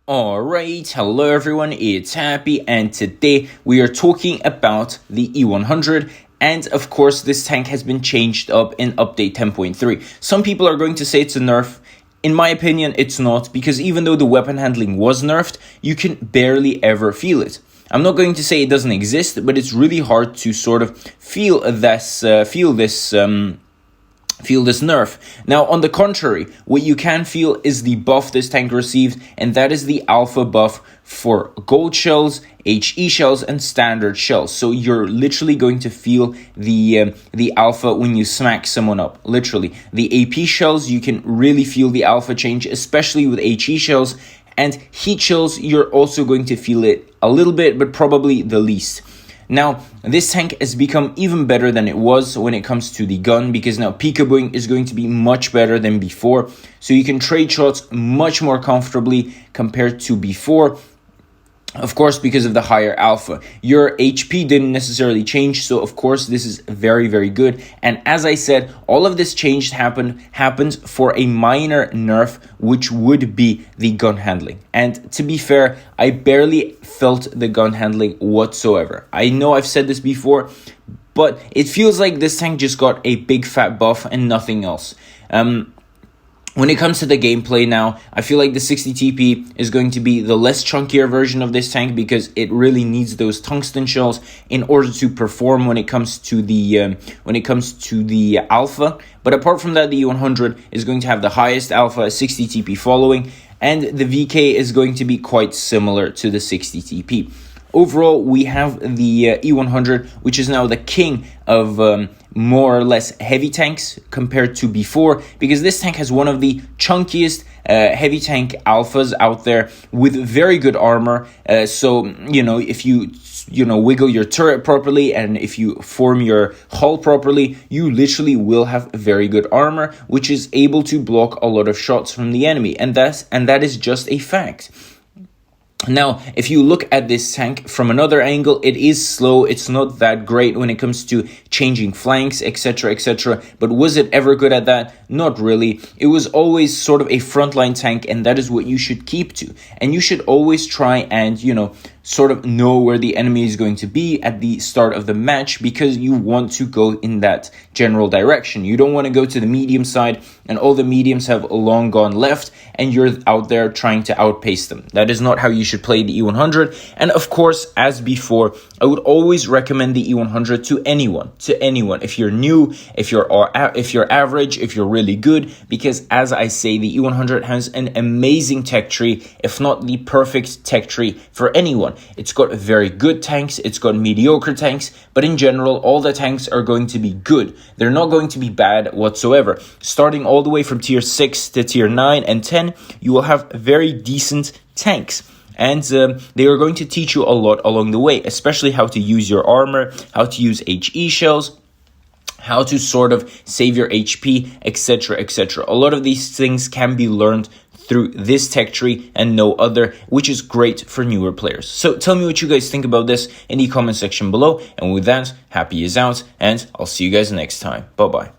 Alright, hello everyone, it's Happy, and today we are talking about the E100, and of course this tank has been changed up in update 10.3. Some people are going to say it's a nerf. In my opinion, it's not, because even though the weapon handling was nerfed, you can barely ever feel it. I'm not going to say it doesn't exist, but it's really hard to sort of feel this nerf. Now, on the contrary, what you can feel is the buff this tank received, and that is the alpha buff for gold shells, HE shells, and standard shells. So you're literally going to feel the alpha when you smack someone up. Literally, the AP shells, you can really feel the alpha change, especially with HE shells, and heat shells, you're also going to feel it a little bit, but probably the least. Now, this tank has become even better than it was when it comes to the gun, because now peekabooing is going to be much better than before. So you can trade shots much more comfortably compared to before. Of course, because of the higher alpha. Your HP didn't necessarily change, so of course this is very, very good. And as I said, all of this change happens for a minor nerf, which would be the gun handling. And to be fair, I barely felt the gun handling whatsoever. I know I've said this before, but it feels like this tank just got a big fat buff and nothing else. When it comes to the gameplay now, I feel like the 60 TP is going to be the less chunkier version of this tank, because it really needs those tungsten shells in order to perform when it comes to the alpha. But apart from that, the E100 is going to have the highest alpha, 60 TP following, and the VK is going to be quite similar to the 60 TP. Overall, we have the E100, which is now the king of more or less heavy tanks compared to before, because this tank has one of the chunkiest heavy tank alphas out there with very good armor. So, if you wiggle your turret properly and if you form your hull properly, you literally will have very good armor, which is able to block a lot of shots from the enemy. And that is just a fact. Now, if you look at this tank from another angle, it is slow. It's not that great when it comes to changing flanks, etc., etc. But was it ever good at that? Not really. It was always sort of a frontline tank, and that is what you should keep to. And you should always try and, sort of know where the enemy is going to be at the start of the match, because you want to go in that general direction. You don't want to go to the medium side and all the mediums have long gone left and you're out there trying to outpace them. That is not how you should play the E100. And of course, as before, I would always recommend the E100 to anyone. If you're new, if you're average, if you're really good, because as I say, the E100 has an amazing tech tree, if not the perfect tech tree for anyone. It's got very good tanks, it's got mediocre tanks, but in general, all the tanks are going to be good. They're not going to be bad whatsoever. Starting all the way from tier 6 to tier 9 and 10, you will have very decent tanks. And they are going to teach you a lot along the way, especially how to use your armor, how to use HE shells, how to sort of save your HP, etc., etc. A lot of these things can be learned through this tech tree and no other, which is great for newer players. So tell me what you guys think about this in the comment section below. And with that, Happy is out, and I'll see you guys next time. Bye-bye.